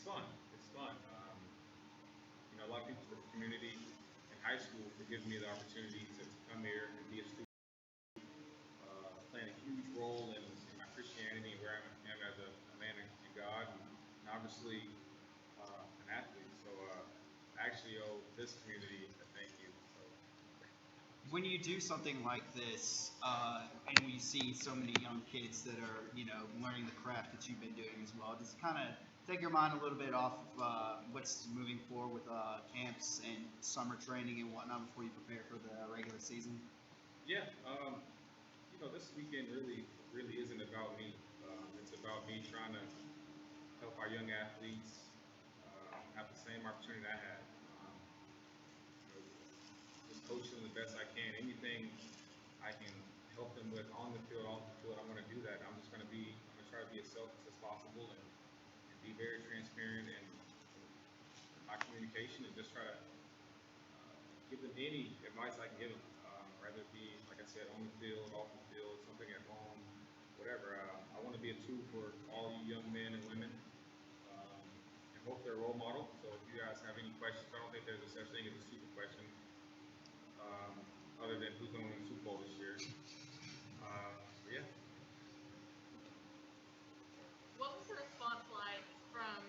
fun. It's fun. A lot of people from the community in high school for giving me the opportunity to come here and be a student, playing a huge role in my Christianity, where I am as a man in God, and obviously an athlete. So I actually owe this community a thank you. So When you do something like this, and we see so many young kids that are, learning the craft that you've been doing as well, does it kind of take your mind a little bit off of what's moving forward with camps and summer training and whatnot before you prepare for the regular season? yeah, this weekend really isn't about me. It's about me trying to help our young athletes have the same opportunity I had. You know, just coach them the best I can. Anything I can help them with on the field, off the field, I'm going to do that. I'm going to try to be as selfless as possible and be very transparent in my communication and just try to give them any advice I can give them, whether it be, like I said, on the field, off the field, something at home, whatever. I want to be a tool for all you young men and women, and hope they're a role model. So if you guys have any questions, I don't think there's a such thing as a stupid question, um, other than who's going to win the Super Bowl this year. But yeah, What was the response like from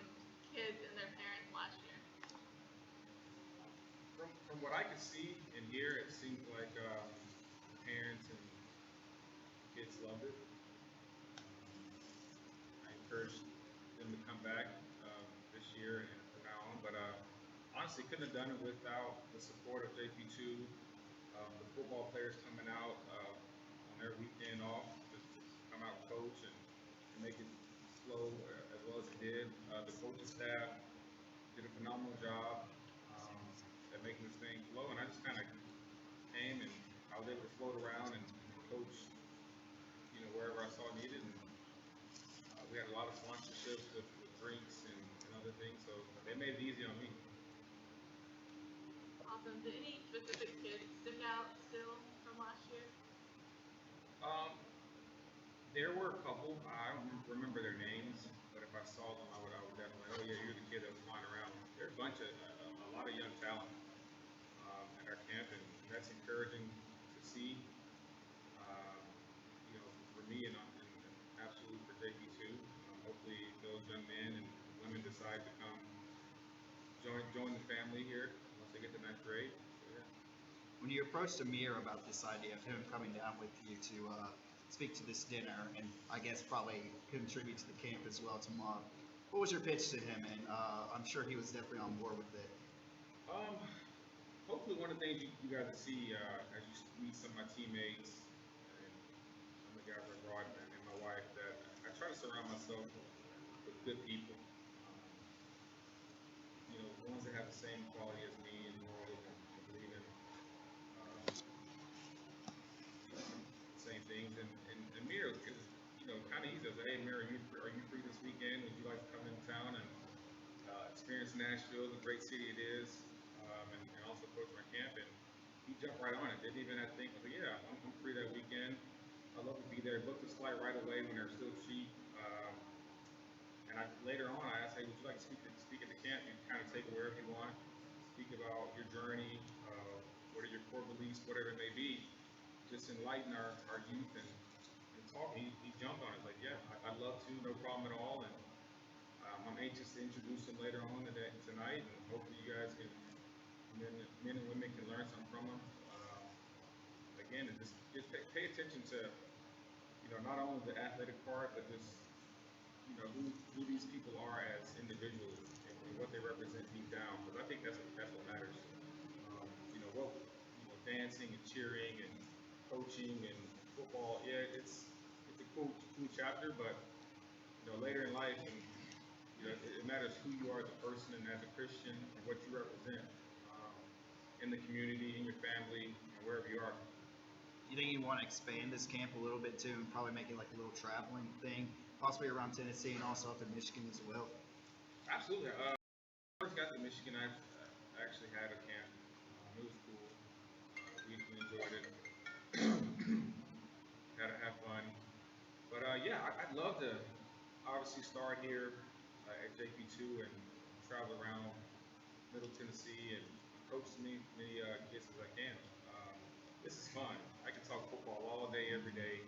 kids and their parents last year? from what I could see and hear, it seems like the parents and kids loved it. I encouraged them to come back this year and from now on. But honestly, couldn't have done it without the support of JP2, the football players coming out on their weekend off to come out and coach and make it flow as well as it did. The coaching staff did a phenomenal job at making this thing flow, and I just kind of came and I was able to float around and coach, wherever I saw needed. And we had a lot of sponsorships with drinks and other things, so they made it easy on me. Awesome. Did any specific kids stick out still from last year? Um, there were a couple. I don't remember their names, but if I saw them, I would definitely. Oh yeah, you're the kid that was flying around. There's a lot of young talent at our camp, and that's encouraging to see. Um, for me and absolutely for JP2. Hopefully, those young men and women decide to come join the family here once they get to ninth grade. So yeah. When you approached Amir about this idea of him coming down with you to speak to this dinner and I guess probably contribute to the camp as well tomorrow, what was your pitch to him? And I'm sure he was definitely on board with it. Um, Hopefully, one of the things you guys will see as you meet some of my teammates and some of the guys I brought and my wife, that I try to surround myself with good people. Ones that have the same quality as me and morals and believe in same things. And Amir is, kind of easy. I was like, hey, Amir, are you free this weekend? Would you like to come in town and experience Nashville, the great city it is, and also coach my camp? And he jumped right on it. Didn't even have to think. I was like, yeah, I'm free that weekend. I'd love to be there. Booked a flight right away when they're still cheap. And later on, I asked, hey, would you like to speak at the camp? You can kind of take it wherever you want. Speak about your journey, what are your core beliefs, whatever it may be. Just enlighten our youth and talk. He jumped on it. Like, yeah, I'd love to, no problem at all. And I'm anxious to introduce him later on tonight. And hopefully you guys men and women can learn something from him. Again, and just pay attention to, not only the athletic part, but just who these people are as individuals and what they represent deep down. Because I think that's what matters. Dancing and cheering and coaching and football. Yeah, it's a cool chapter, but later in life, and it matters who you are as a person and as a Christian and what you represent in the community, in your family, and wherever you are. You think you want to expand this camp a little bit too and probably make it like a little traveling thing, possibly around Tennessee and also up in Michigan as well? Absolutely. First got to Michigan, I actually had a camp. It was cool. We enjoyed it. Had to have fun. But yeah, I'd love to obviously start here at JP2 and travel around Middle Tennessee and coach as many kids as I can. Um, this is fun. I can talk football all day, every day,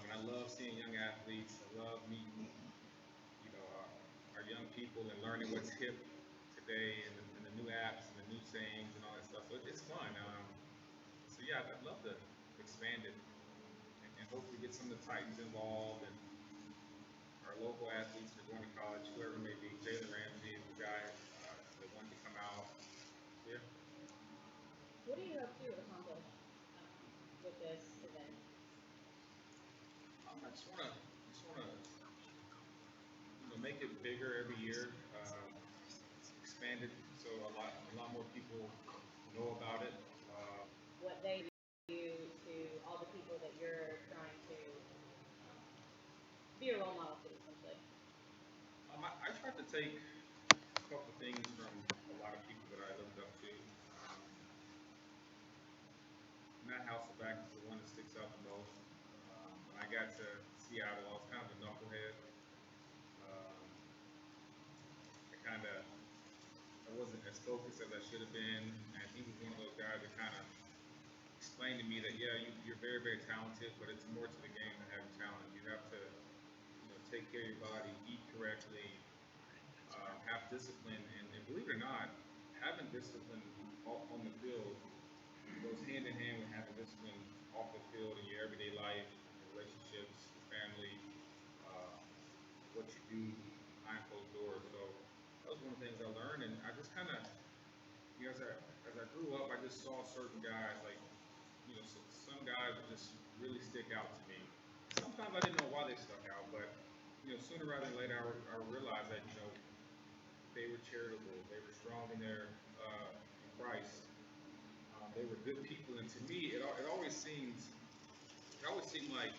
and I love seeing young athletes. I love meeting, our young people and learning what's hip today and the new apps and the new sayings and all that stuff. So it's fun. So yeah, I'd love to expand it and hopefully get some of the Titans involved and our local athletes that are going to college, whoever it may be. Jalen Ramsey is the guy that wanted to come out. So, yeah. What do you hope to accomplish with this event? I just wanna, make it bigger every year, expand it so a lot more people know about it. Uh, What they do to all the people that you're trying to be a role model to, essentially. I tried to take a couple of things from a lot of people that I looked up to. Matt Hasselbeck is the one that sticks out the most. When I got to Seattle, I was kind of a knucklehead. Um, I wasn't as focused as I should have been, and he was one of those guys that kind of explained to me that yeah, you're very very talented, but it's more to the game than having talent. You have to take care of your body, eat correctly, have discipline, and believe it or not, having discipline on the field goes hand in hand with having discipline off the field in your everyday life, your relationships, your family, uh, what you do behind closed doors. So that was one of the things I learned, and I just kind of, as I grew up, I just saw certain guys like, some guys would just really stick out to me. Sometimes I didn't know why they stuck out, but sooner rather than later, I would realize that they were charitable, they were strong in their in Christ, they were good people, and to me, it always seemed like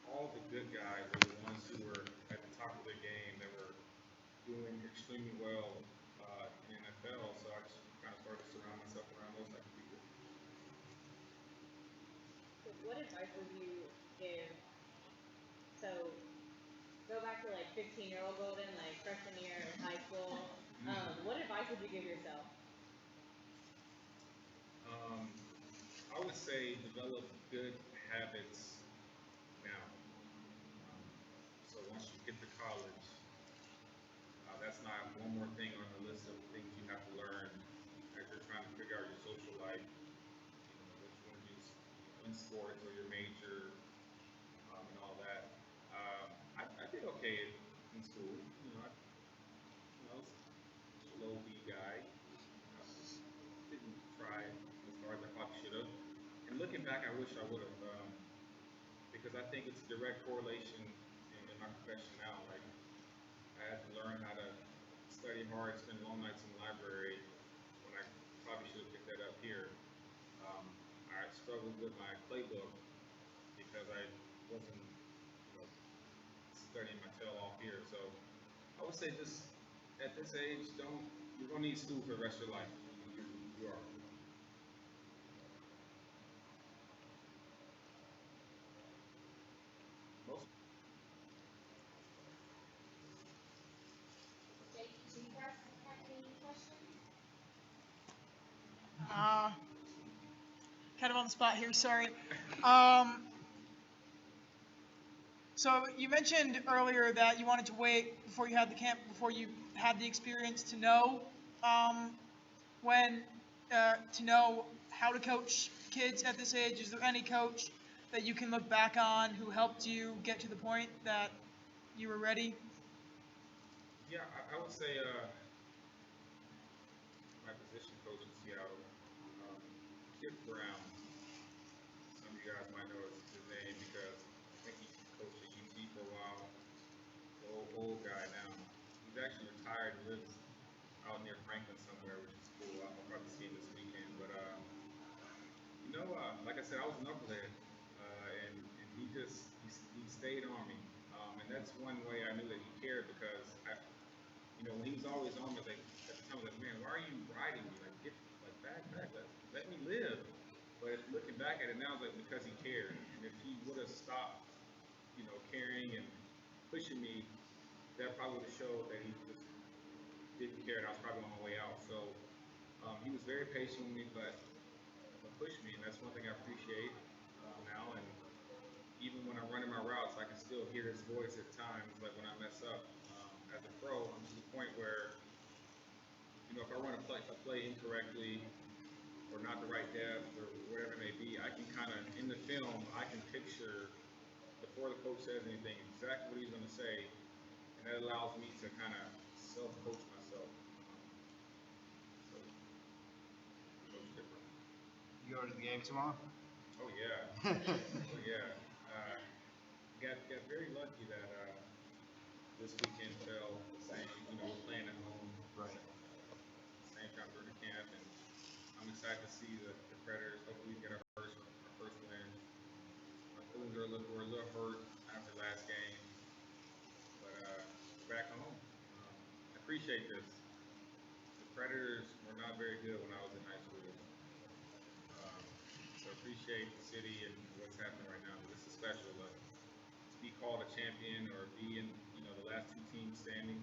all the good guys were the ones who were at the top of their game, that were doing extremely well in the NFL. So I just kind of started to surround myself around those type of people. So what advice would you give? So go back to like 15-year-old Golden, like freshman year in high school. What advice would you give yourself? Um, I would say develop good habits now. So once you get to college, that's not one more thing on the list of things you have to learn as you're trying to figure out your social life, what you want to do in sports or your major, and all that. I did okay in school. I was a low B guy. Didn't try as hard as I probably should have. And looking back, I wish I would have, because I think it's a direct correlation in my profession now. Like I had to learn how to study hard, spend long nights in the library when I probably should have picked that up here. Um, I struggled with my playbook because I wasn't, studying my tail off here. So I would say just at this age, don't you're gonna need school for the rest of your life. You are. Most Jake, do you guys have any questions? Uh, Kind of on the spot here, sorry. Um, so you mentioned earlier that you wanted to wait before you had the camp, before you had the experience to know um, when to know how to coach kids at this age. Is there any coach that you can look back on who helped you get to the point that you were ready? Yeah, I would say my position coach in Seattle, um, Kip Brown. Some of you guys might know his name because I think he coached at UT for a while. The old guy now. He's actually retired and lives out near Franklin somewhere, which is cool. I'll probably see him this weekend. But like I said, I was a knucklehead, and he stayed on me, and that's one way I knew that he cared because when he was always on me, like at the time, I was like, man, why are you riding me? Like get like back, let me live. But looking back at it now, it's like because he cared, and if he would have stopped, caring and pushing me, that probably would have showed that he just didn't care that I was probably on my way out. So he was very patient with me, but pushed me, and that's one thing I appreciate now. And even when I'm running my routes, I can still hear his voice at times, like when I mess up. As a pro, I'm to the point where, if I run a play incorrectly or not the right depth or whatever it may be, I can kind of, in the film, I can picture before the coach says anything exactly what he's going to say, and that allows me to kind of self-coach myself. So, coach different. You go to the game tomorrow? Oh yeah, oh yeah. Got very lucky that this weekend fell the same. We're playing at home. Right. Same time during the camp, and I'm excited to see the Predators. Hopefully, we get our first win. My feelings were a little hurt after last game, but back home. I appreciate this. The Predators were not very good when I was in high school, so appreciate the city and what's happening right now. This is special. To be called a champion or be in the last two teams standing,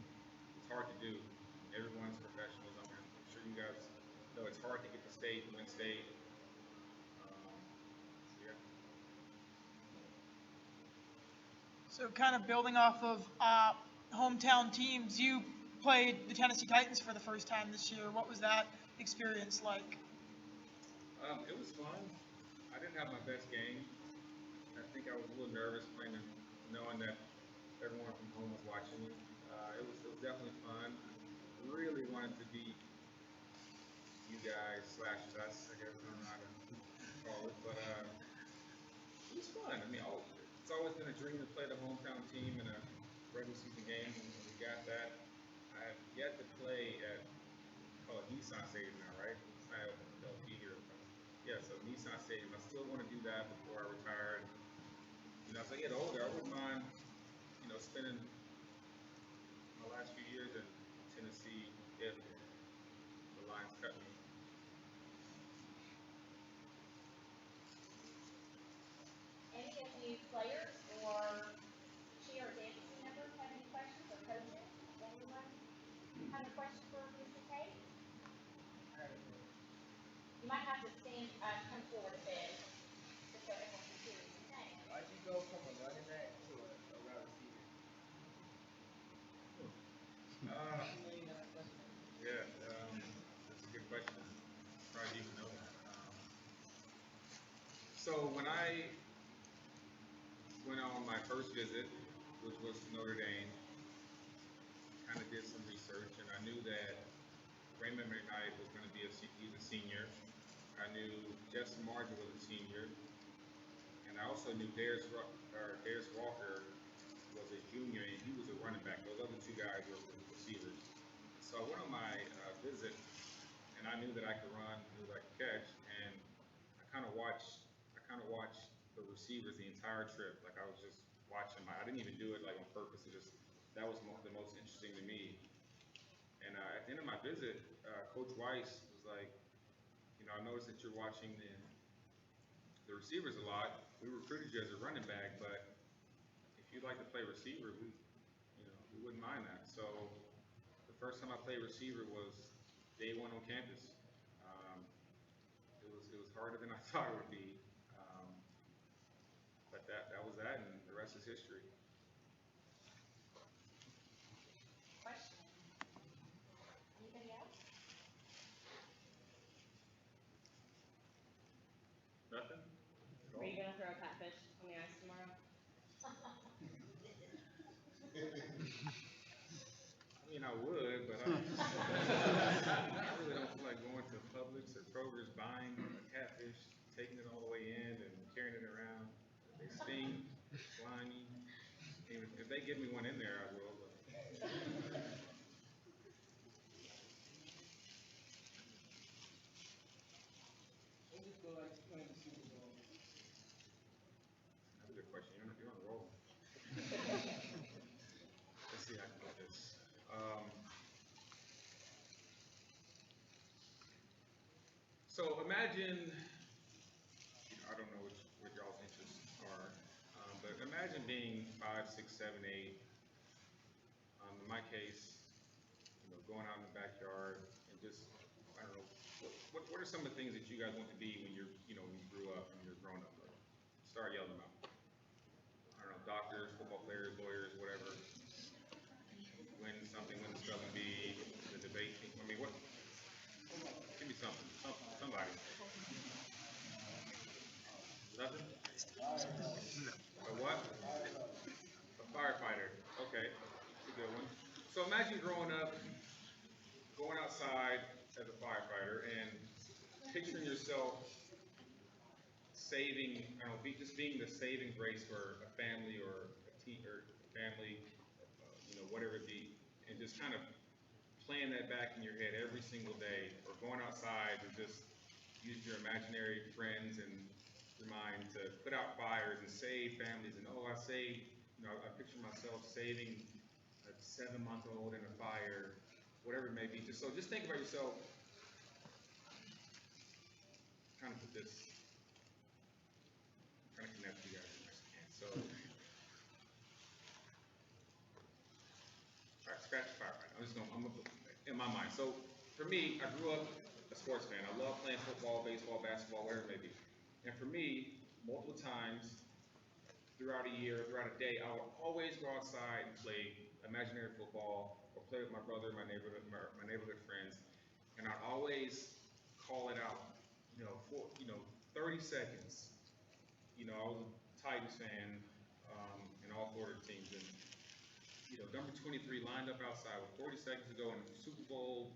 it's hard to do. Everyone's professionals. I'm sure you guys know it's hard to get to state, win state. Yeah. So kind of building off of hometown teams, you played the Tennessee Titans for the first time this year. What was that experience like? It was fun. I didn't have my best game. I think I was a little nervous playing, knowing that everyone from home was watching me. It was definitely fun. Really wanted to beat you guys / us, I guess. I don't know how to call it, but it was fun. I mean, it's always been a dream to play the hometown team in a regular season game, and we got that. I have yet to play at Nissan Stadium now, right? It's not LP here. Yeah, so Nissan Stadium. I still want to do that before I retire. And, as I get older, I wouldn't mind, spending my last few years in Tennessee if the Lions cut me. Any of you players or cheer or dance team members have any questions, or coaches? Anyone have a question for Mr. Tate? You might have to come forward a bit, just so everyone can hear what you're saying. Why'd you go from a running back to a wide receiver? Yeah, that's a good question. Probably even know that. So when I went on my first visit, which was to Notre Dame, kind of did some research, and I knew that Raymond McKnight was going to be he's a senior. I knew Jess Martin was a senior, and I also knew Darius Walker was a junior, and he was a running back. Those other two guys were receivers. So I went on my visit, and I knew that I could run, knew that I could catch, and I kind of watched the receivers the entire trip. Like I was just watching them. I didn't even do it like on purpose. That was the most interesting to me. And at the end of my visit, Coach Weiss was like, I noticed that you're watching the receivers a lot. We recruited you as a running back, but if you'd like to play receiver, we wouldn't mind that. So the first time I played receiver was day one on campus. It was harder than I thought it would be, but that was that, and the rest is history. Question. Anybody else? Nothing? Are you gonna throw a catfish on the ice tomorrow? I mean, I would, but I really don't feel like going to Publix or Kroger's, buying a catfish, taking it all the way in, and carrying it around. They sting, slimy. Even if they give me one in there, I will. But. What does it feel like to play in the Super Bowl? That's a good question. You're on the roll. Let's see how I can put this. So imagine, I don't know what y'all's interests are, but imagine being 5, 6, 7, 8. In my case, going out in the backyard and just, I don't know, what are some of the things that you guys want to be when when you grew up and you're growing up? Start yelling them out. I don't know, doctors, football players, lawyers, whatever. Win something, win the spelling bee, the debate team. I mean, what? Give me something. Somebody. Nothing? A what? A firefighter. Okay, that's a good one. So imagine growing up, going outside as a firefighter, and picturing yourself saving, I don't know, just being the saving grace for a family or a team or family, whatever it be, and just kind of playing that back in your head every single day, or going outside and just use your imaginary friends and your mind to put out fires and save families. And oh, I saved, I picture myself saving a 7-month-old in a fire, whatever it may be. Just think about yourself. Kind of put this, kind of connect you guys as much as I can. So, all right, scratch the fire. I'm in my mind. So for me, I grew up a sports fan. I love playing football, baseball, basketball, whatever it may be. And for me, multiple times throughout a year, throughout a day, I would always go outside and play imaginary football or play with my brother, my neighborhood friends, and I'd always call it out, for 30 seconds. I was a Titans fan, in all Florida teams, and number 23 lined up outside with 40 seconds to go in the Super Bowl,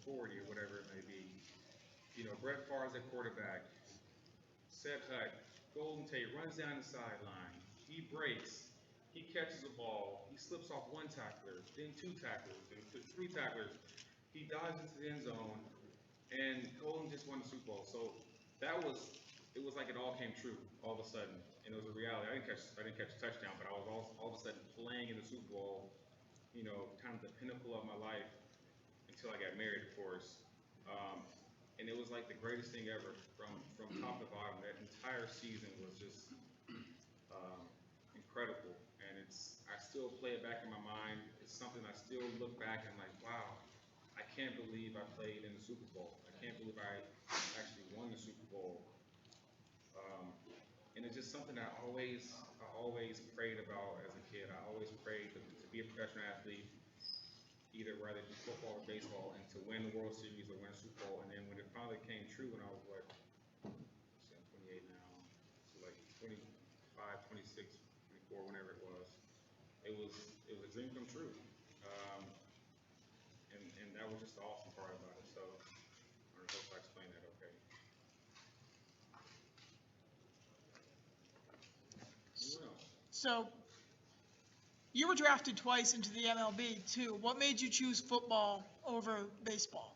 40 or whatever it may be. Brett Favre's at quarterback. Seth Hutt, Golden Tate runs down the sideline. He breaks. He catches the ball. He slips off one tackler, then two tacklers, then three tacklers. He dives into the end zone, and Golden just won the Super Bowl. So it was like it all came true all of a sudden, and it was a reality. I didn't catch a touchdown, but I was all of a sudden playing in the Super Bowl. Kind of the pinnacle of my life until I got married, of course. And it was like the greatest thing ever from top to bottom. That entire season was just incredible, and I still play it back in my mind. It's something I still look back and like, wow, I can't believe I played in the Super Bowl. I can't believe I actually won the Super Bowl. And it's just something I always prayed about as a kid. I always prayed to be a professional athlete, either whether it be football or baseball, and to win the World Series or win a Super Bowl. And then when it finally came true, when I was what, I'm 28 now, so like 25, 26, 24, whenever it was a dream come true. And that was just the awesome part about it. So I hope I explained that okay. Anyone else? So, you were drafted twice into the MLB too. What made you choose football over baseball?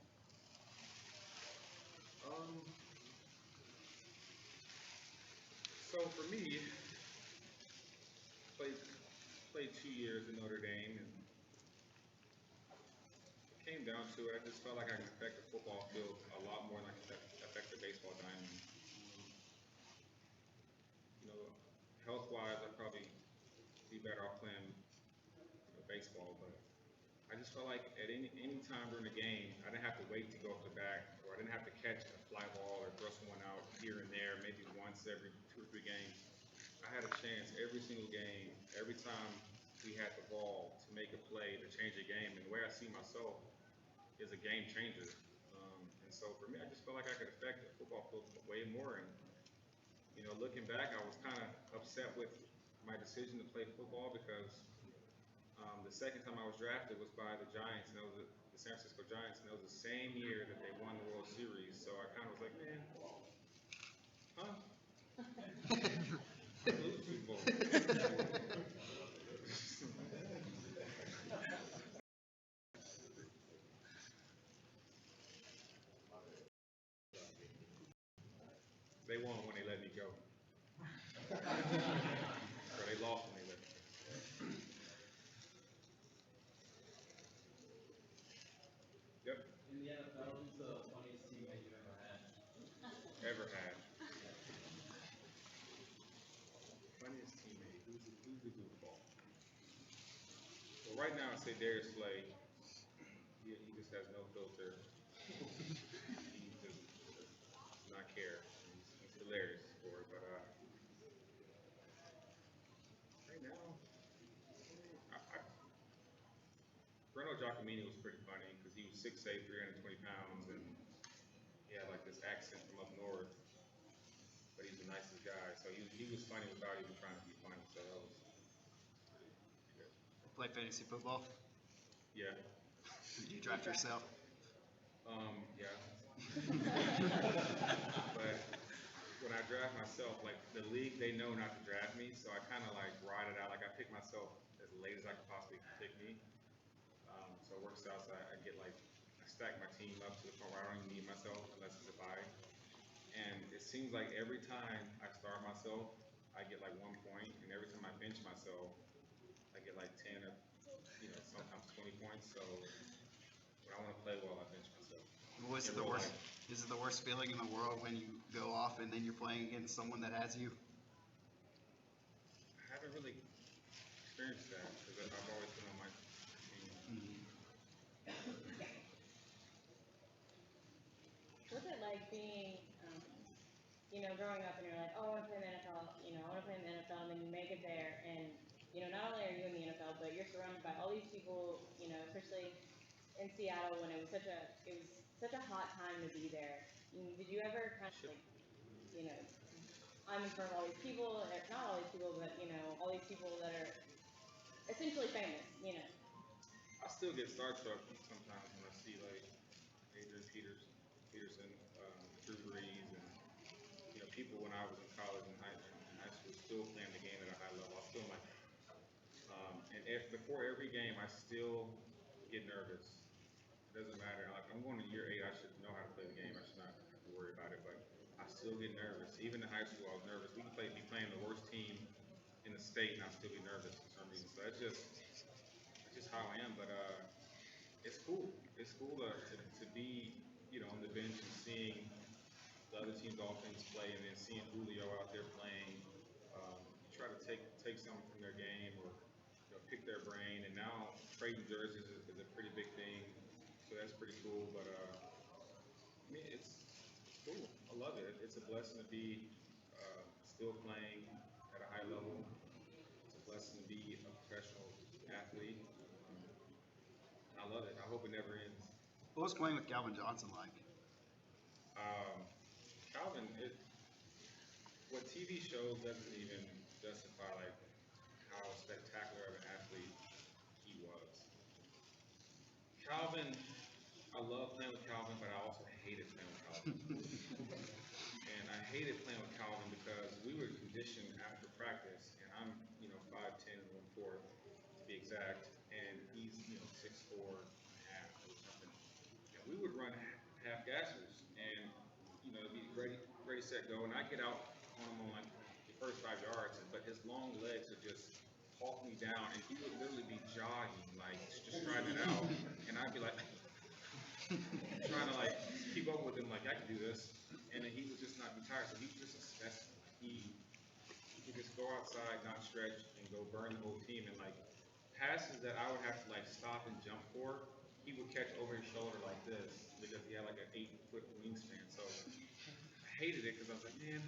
So for me, played 2 years in Notre Dame, and it came down to it. I just felt like I could affect the football field a lot more than I could affect the baseball diamond. Health-wise, I'd probably be better off playing baseball, but I just felt like at any time during the game, I didn't have to wait to go up the bat, or I didn't have to catch a fly ball or throw someone out here and there, maybe once every 2 or 3 games. I had a chance every single game, every time we had the ball to make a play to change a game. And the way I see myself is a game changer. And so for me, I just felt like I could affect the football field way more. And looking back, I was kind of upset with my decision to play football because the second time I was drafted was by the Giants, and that was the San Francisco Giants, and it was the same year that they won the World Series. So I kind of was like, man, huh? Lose Super Bowl. They won when they let me go. Or they lost when they let me go. Yep. In the NFL, who's the funniest teammate you've ever had? Ever had. Funniest teammate. Who's the goofball? Well, right now I say Darius Slay. he just has no filter. He just does not care. He's hilarious for it. But right now, Bruno Giacomini was pretty funny because he was 6'8", 320 pounds, and he had like this accent from up north, but he's the nicest guy. So he was funny without even trying to be funny. So that was pretty good. Play fantasy football. Yeah. Did you draft yourself? Yeah. But when I draft myself, like the league, they know not to draft me, so I kind of like ride it out. Like I pick myself as late as I could possibly pick me. So it works out. So I get like I stack my team up to the point where I don't even need myself unless it's a bye. And it seems like every time I start myself, I get like 1 point, and every time I bench myself, I get like 10 or sometimes 20 points. So when I want to play well, I bench myself. Was it In the real worst? life. Is it the worst feeling in the world when you go off and then you're playing against someone that has you? I haven't really experienced that because I've always been on my team. What's it like being, growing up and you're like, oh, I want to play in the NFL, I want to play in the NFL, and then you make it there, and, not only are you in the NFL, but you're surrounded by all these people, especially in Seattle when it was such a hot time to be there. Did you ever kind of like, I'm in front of all these people, or not all these people, but, all these people that are essentially famous. I still get starstruck sometimes when I see like Adrian Peterson, Drew Brees, and people when I was in college and high school still playing the game at a high level. I still like, and before every game, I still get nervous. It doesn't matter. Like I'm going to year 8, I should know how to play the game. I should not have to worry about it. But I still get nervous. Even in high school, I was nervous. We could be playing the worst team in the state, and I'd still be nervous for some reason. So that's just how I am. But it's cool. It's cool to be on the bench and seeing the other team's offense play, and then seeing Julio out there playing. You try to take something from their game or pick their brain. And now trading jerseys is a pretty big thing, so that's pretty cool. But I mean, it's cool. I love it. It's a blessing to be still playing at a high level. It's a blessing to be a professional athlete. I love it. I hope it never ends. What was playing with Calvin Johnson like? Calvin, what TV shows doesn't even justify like how spectacular of an athlete he was. Calvin, I love playing with Calvin, but I also hated playing with Calvin. And I hated playing with Calvin because we were conditioned after practice, and I'm 5'10" and 1/4 to be exact, and he's 6'4" and a half or something. And we would run half gassers, and be ready, set, go, and I get out on him on like the first 5 yards, but his long legs would just hawk me down, and he would literally be jogging, like just striding it out, and I'd be like trying to like keep up with him, like I can do this, and then he would just not be tired, so he was just a specimen. He could just go outside, not stretch, and go burn the whole team, and like passes that I would have to like stop and jump for, he would catch over his shoulder like this because he had like an 8-foot wingspan. So I hated it because I was like, man,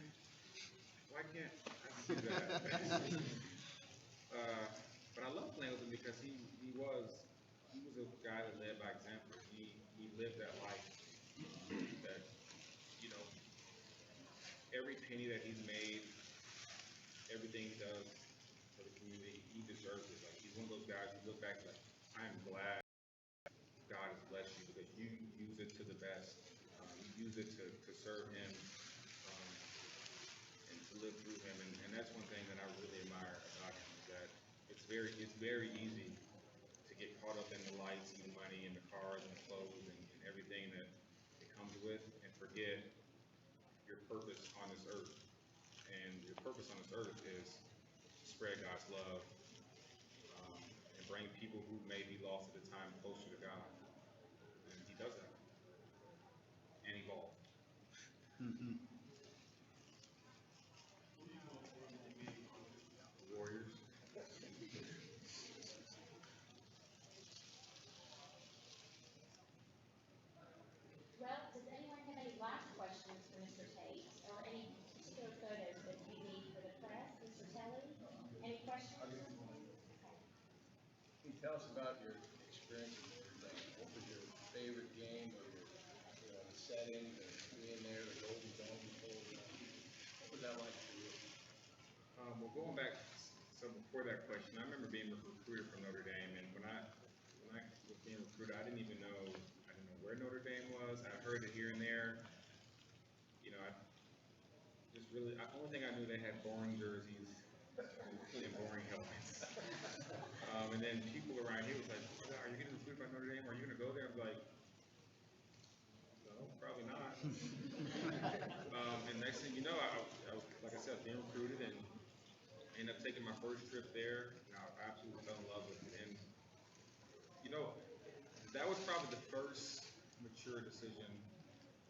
why can't I do that? But I love playing with him because he was a guy that led by example. He lived that life that every penny that he's made, everything he does for the community, he deserves it. Like he's one of those guys you look back like, I'm glad God has blessed you because you use it to the best. You use it to serve Him and to live through Him. And that's one thing that I really admire about him is that it's very easy to get caught up in the lights and the money and the cars and the clothes and everything that it comes with and forget your purpose on this earth. And your purpose on this earth is to spread God's love and bring people who may be lost at the time closer to God. And he does that. And evolve. Warriors. tell us about your experience at Notre Dame? What was your favorite game, or your, the setting, or being there, the Golden Dome before? What was that like for you? Well, going back, so before that question, I remember being recruited from Notre Dame, and when I was being recruited, I didn't know where Notre Dame was. I heard it here and there. I just really, the only thing I knew, they had boring jerseys and boring helmets. And then people around here was like, "Oh, are you getting recruited by Notre Dame? Are you going to go there?" I'm like, "No, probably not." And next thing you know, I was, like I said, being recruited, and ended up taking my first trip there, and I absolutely fell in love with it. And that was probably the first mature decision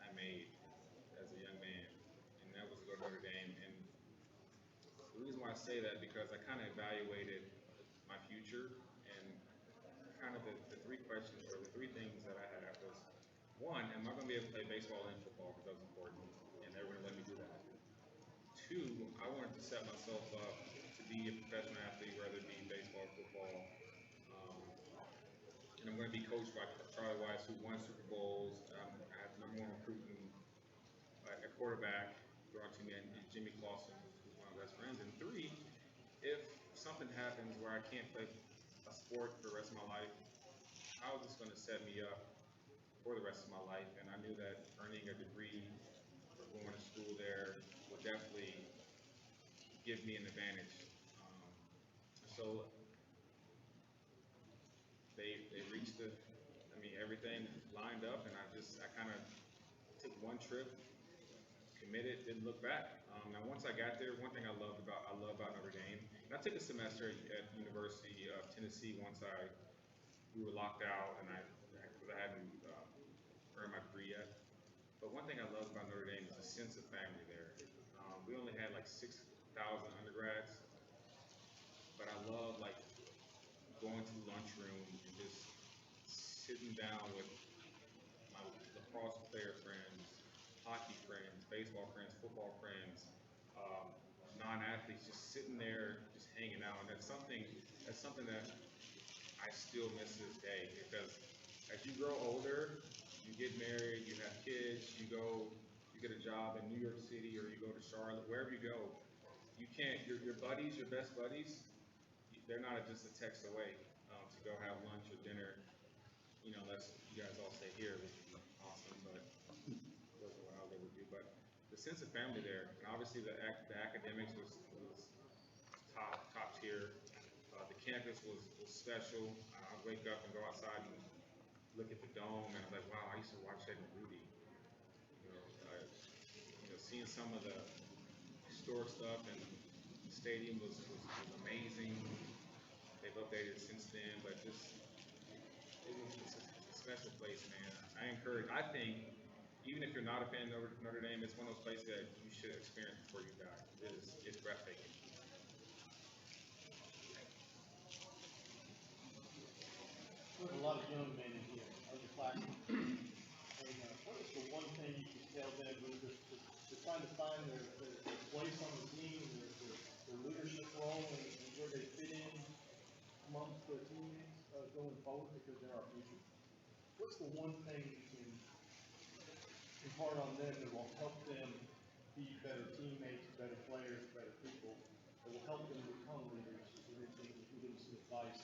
I made as a young man, and that was to go to Notre Dame. And the reason why I say that, because I kind of evaluated my future, and kind of the three questions, or the three things that I had was, one, am I going to be able to play baseball and football, because that was important, and they were going to let me do that. Two, I wanted to set myself up to be a professional athlete, whether it be baseball or football. And I'm going to be coached by Charlie Weiss, who won Super Bowls. I had number one recruiting at quarterback, brought to me, and Jimmy Clausen, who's one of my best friends. And three, if something happens where I can't play a sport for the rest of my life, how is this going to set me up for the rest of my life? And I knew that earning a degree or going to school there would definitely give me an advantage. So they reached everything lined up, and I kind of took one trip, committed, didn't look back. Now once I got there, one thing I love about Notre Dame, and I took a semester at University of Tennessee once we were locked out, and because I hadn't earned my degree yet. But one thing I love about Notre Dame is the sense of family there. We only had like 6,000 undergrads, but I love like going to the lunchroom and just sitting down with my lacrosse player friends, hockey friends, baseball friends, football friends, non-athletes, just sitting there, just hanging out. And that's something that I still miss to this day, because as you grow older, you get married, you have kids, you get a job in New York City, or you go to Charlotte, wherever you go, you can't, your buddies, your best buddies, they're not just a text away to go have lunch or dinner. Unless you guys all stay here, which would be awesome, but those are what I'll ever do. But the sense of family there, and obviously the academics was top tier. The campus was special. I'd wake up and go outside and look at the dome, and I was like, wow, I used to watch that in Rudy. Seeing some of the historic stuff, and the stadium was amazing. They've updated since then, but it's a special place, man. I think, even if you're not a fan of Notre Dame, it's one of those places that you should experience before you die. It's breathtaking. There's a lot of young men in here, other classes. And what is the one thing you could tell them who they're trying to find their place on the team, their leadership role, and where they fit in amongst their teammates going forward, because they're our future? What's the one thing you can impart on them that will help them be better teammates, better players, better people, that will help them become leaders? Is there anything you can give them some advice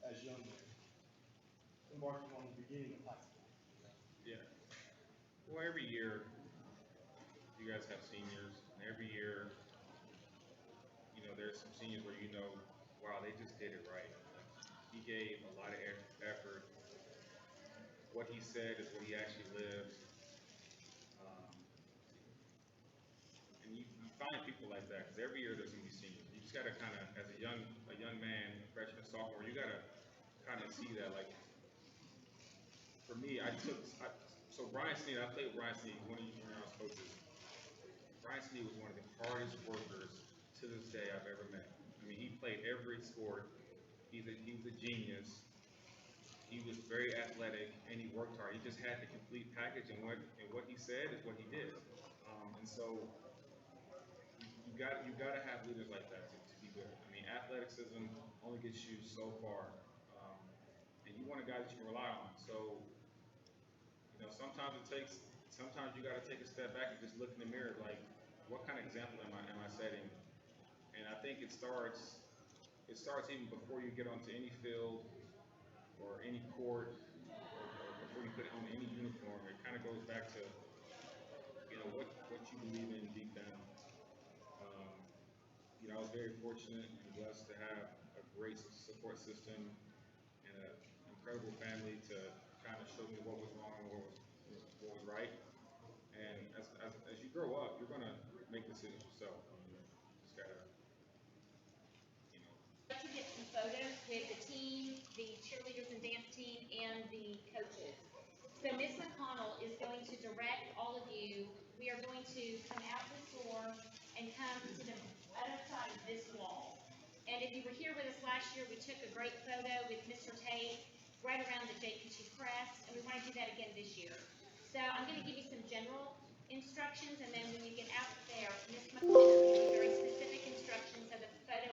as young men, embarking on the beginning of high school? Yeah. Well, every year you guys have seniors, and every year, there's some seniors where wow, they just did it right. He gave a lot of effort. What he said is what he actually lived. And you find people like that, because every year there's going to be seniors. You just got to kind of, as a young man, freshman, sophomore, you got to kind of see that. Like, for me, so Brian Sneed, I played with Brian Sneed, one of your coaches. Brian Sneed was one of the hardest workers to this day I've ever met. I mean, he played every sport. He was a genius. He was very athletic, and he worked hard. He just had the complete package, and what he said is what he did. And so you got to have leaders like that to be good. I mean, athleticism only gets you so far. and you want a guy that you can rely on. So, sometimes you got to take a step back and just look in the mirror, like, what kind of example am I setting? And I think it starts even before you get onto any field or any court, or before you put on any uniform. It kind of goes back to, what you believe in deep down. Um, I was very fortunate and blessed to have a great support system and an incredible family to kind of show me what was wrong and what was right. And as you grow up, you're gonna make decisions yourself. Just gotta, I'd like to get some photos with the team, the cheerleaders and dance team, and the coaches. So Ms. McConnell is going to direct all of you. We are going to come out this door and come to the other side of this wall. And if you were here with us last year, we took a great photo with Mr. Tate right around the JPG crest, and we want to do that again this year. So I'm going to give you some general instructions, and then when you get out there, Ms. McConnell will give you very specific instructions so that the photo